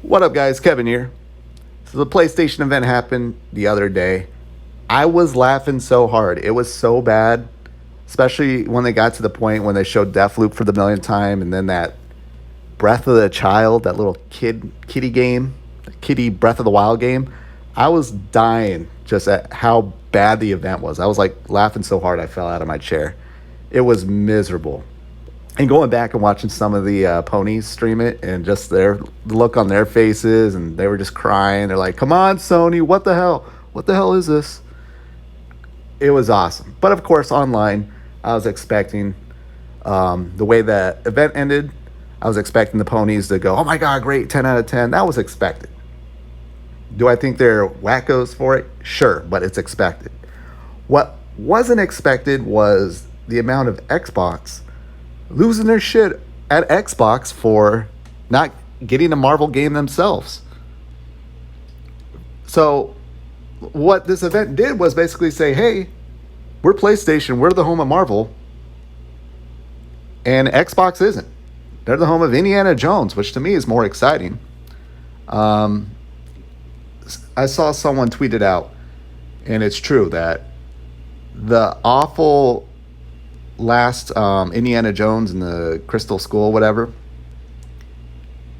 What up, guys? Kevin here. So the PlayStation event happened the other day. I was laughing so hard. It was so bad, especially when they got to the point when they showed Deathloop for the millionth time, and then that Breath of the Child, that little kitty game, kitty Breath of the Wild game. I was dying just at how bad the event was. I was like laughing so hard I fell out of my chair. It was miserable. And going back and watching some of the ponies stream it and just the look on their faces, and they were just crying. They're like, come on, Sony, what the hell? What the hell is this? It was awesome. But of course, online, I was expecting the way the event ended, I was expecting the ponies to go, oh my God, great, 10 out of 10. That was expected. Do I think they're wackos for it? Sure, but it's expected. What wasn't expected was the amount of Xbots losing their shit at Xbox for not getting a Marvel game themselves. So what this event did was basically say, hey, we're PlayStation, we're the home of Marvel, and Xbox isn't. They're the home of Indiana Jones, which to me is more exciting. I saw someone tweet it out, and it's true that the awful last Indiana Jones and the Crystal Skull, whatever,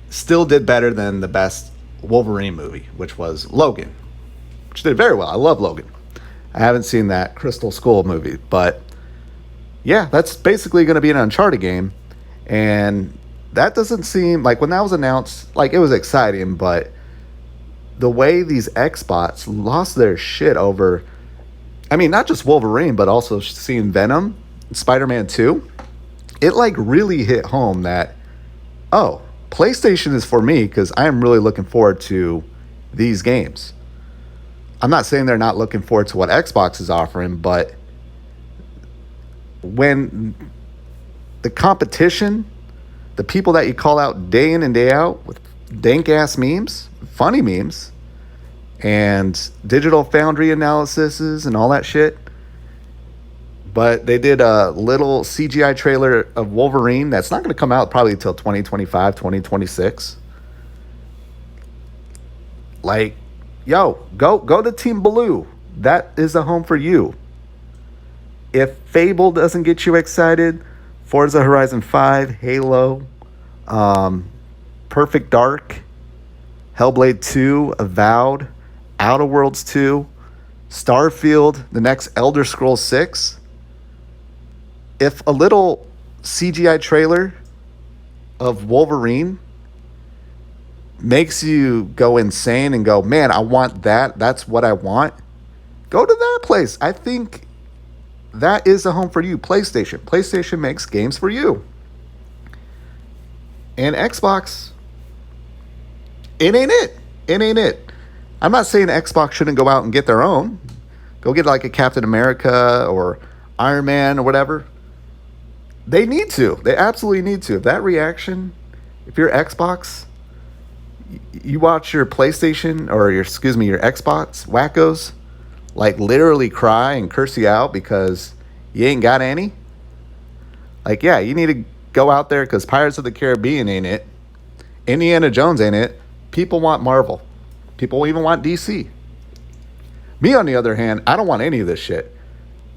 still did better than the best Wolverine movie, which was Logan, which did very well. I love Logan. I haven't seen that Crystal Skull movie, but yeah, that's basically going to be an Uncharted game, and that doesn't seem like, when that was announced, like, it was exciting, but the way these Xbots lost their shit over, I mean, not just Wolverine, but also seeing Venom, Spider-Man 2, it like really hit home that, oh, PlayStation is for me because I am really looking forward to these games. I'm not saying they're not looking forward to what Xbox is offering, but when the competition, the people that you call out day in and day out with dank-ass memes, funny memes, and digital foundry analyses and all that shit, but they did a little CGI trailer of Wolverine that's not going to come out probably until 2025, 2026. Like, yo, go to Team Blue. That is a home for you. If Fable doesn't get you excited, Forza Horizon 5, Halo, Perfect Dark, Hellblade 2, Avowed, Outer Worlds 2, Starfield, the next Elder Scrolls 6. If a little CGI trailer of Wolverine makes you go insane and go, man, I want that, that's what I want, go to that place. I think that is a home for you. PlayStation makes games for you. And Xbox, it ain't it. It ain't it. I'm not saying Xbox shouldn't go out and get their own. Go get like a Captain America or Iron Man or whatever. They need to. They absolutely need to. That reaction, if you're Xbox, you watch your PlayStation or your Xbox wackos like literally cry and curse you out because you ain't got any. Like, yeah, you need to go out there because Pirates of the Caribbean ain't it. Indiana Jones ain't it. People want Marvel. People even want DC. Me, on the other hand, I don't want any of this shit.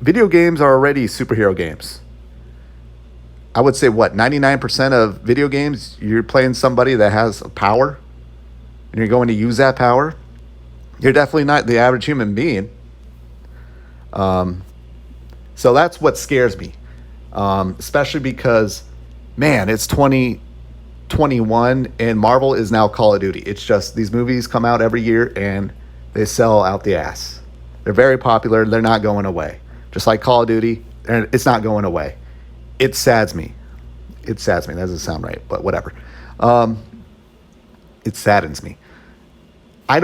Video games are already superhero games. I would say, 99% of video games, you're playing somebody that has power, and you're going to use that power. You're definitely not the average human being. So that's what scares me, especially because, man, it's 2021, and Marvel is now Call of Duty. It's just these movies come out every year, and they sell out the ass. They're very popular. They're not going away. Just like Call of Duty, it's not going away. It saddens me. It saddens me. That doesn't sound right, but whatever. It saddens me. I'm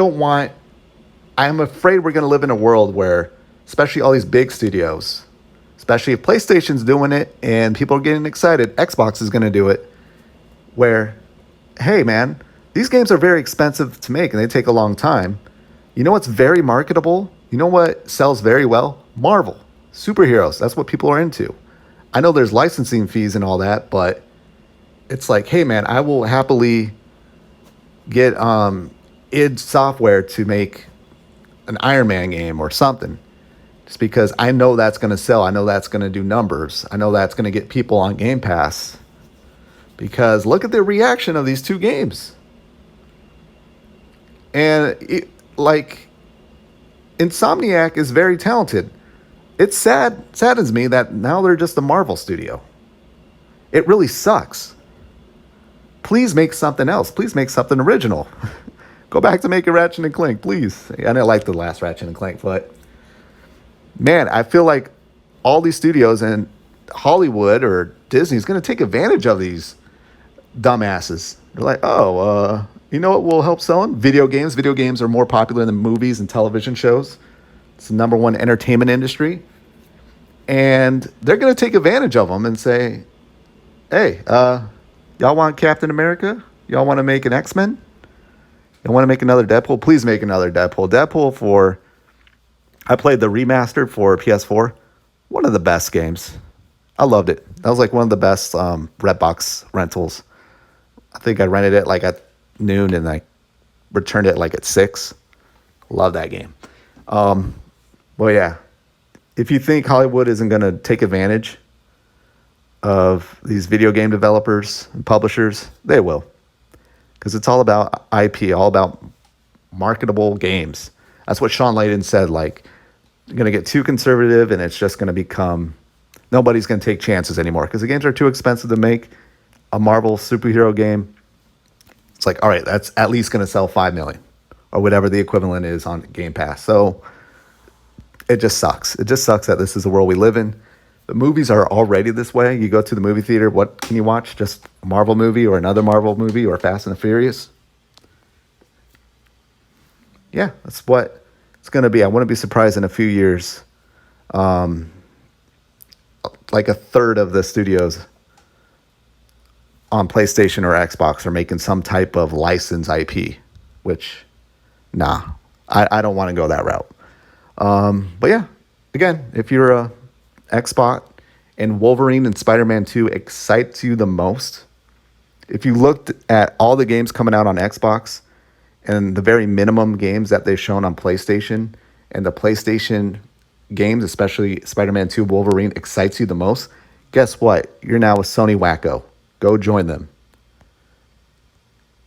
afraid we're going to live in a world where, especially all these big studios, especially if PlayStation's doing it and people are getting excited, Xbox is going to do it, where, hey, man, these games are very expensive to make and they take a long time. You know what's very marketable? You know what sells very well? Marvel. Superheroes. That's what people are into. I know there's licensing fees and all that, but it's like, hey, man, I will happily get id Software to make an Iron Man game or something. Just because I know that's going to sell. I know that's going to do numbers. I know that's going to get people on Game Pass. Because look at the reaction of these two games. And like Insomniac is very talented. It saddens me that now they're just a Marvel studio. It really sucks. Please make something else. Please make something original. Go back to making Ratchet and Clank, please. I didn't like the last Ratchet and Clank, but man, I feel like all these studios and Hollywood or Disney is going to take advantage of these dumbasses. They're like, oh, you know what will help selling? Video games. Video games are more popular than movies and television shows. It's the number one entertainment industry. And they're going to take advantage of them and say, hey, y'all want Captain America? Y'all want to make an X-Men? Y'all want to make another Deadpool? Please make another Deadpool. I played the remastered for PS4. One of the best games. I loved it. That was like one of the best Redbox rentals. I think I rented it like at noon and I returned it like at 6. Love that game. Well, yeah. If you think Hollywood isn't going to take advantage of these video game developers and publishers, they will. Because it's all about IP, all about marketable games. That's what Sean Layden said. Like, you're going to get too conservative and it's just going to become, nobody's going to take chances anymore because the games are too expensive to make. A Marvel superhero game, it's like, all right, that's at least going to sell 5 million or whatever the equivalent is on Game Pass. So it just sucks. It just sucks that this is the world we live in. The movies are already this way. You go to the movie theater, what can you watch? Just a Marvel movie or another Marvel movie or Fast and the Furious? Yeah, that's what it's going to be. I wouldn't be surprised in a few years. Like a third of the studios on PlayStation or Xbox are making some type of licensed IP, which, nah, I don't want to go that route. But yeah, again, if you're a Xbot and Wolverine and Spider-Man 2 excites you the most, if you looked at all the games coming out on Xbox and the very minimum games that they've shown on PlayStation, and the PlayStation games, especially Spider-Man 2 Wolverine, excites you the most, guess what? You're now a Sony wacko. Go join them.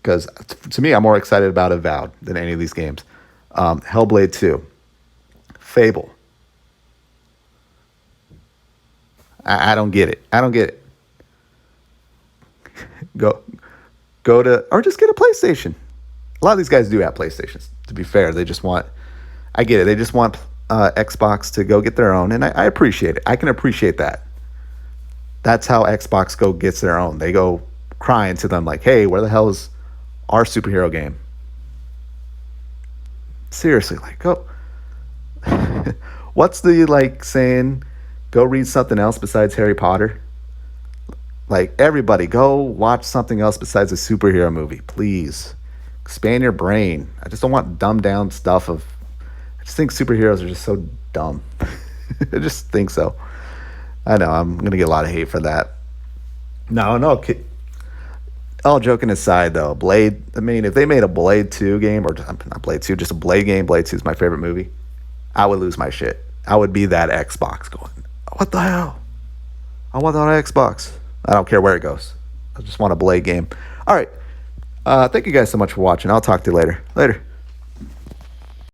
Because to me, I'm more excited about Avowed than any of these games. Hellblade 2. Fable. I don't get it. I don't get it. Go to, or just get a PlayStation. A lot of these guys do have PlayStations, to be fair. They just want, I get it. They just want Xbox to go get their own, and I appreciate it. I can appreciate that. That's how Xbox gets their own. They go crying to them like, hey, where the hell is our superhero game? Seriously, like, go. What's the, like, saying, go read something else besides Harry Potter? Like, everybody, go watch something else besides a superhero movie, please. Expand your brain. I just don't want dumbed down stuff of, I just think superheroes are just so dumb. I just think so. I know, I'm going to get a lot of hate for that. No. All joking aside, though, Blade, I mean, if they made a Blade 2 game, or not Blade 2, just a Blade game, Blade 2 is my favorite movie, I would lose my shit. I would be that Xbox going, what the hell? I want that on Xbox. I don't care where it goes. I just want a Blade game. All right. Thank you guys so much for watching. I'll talk to you later. Later.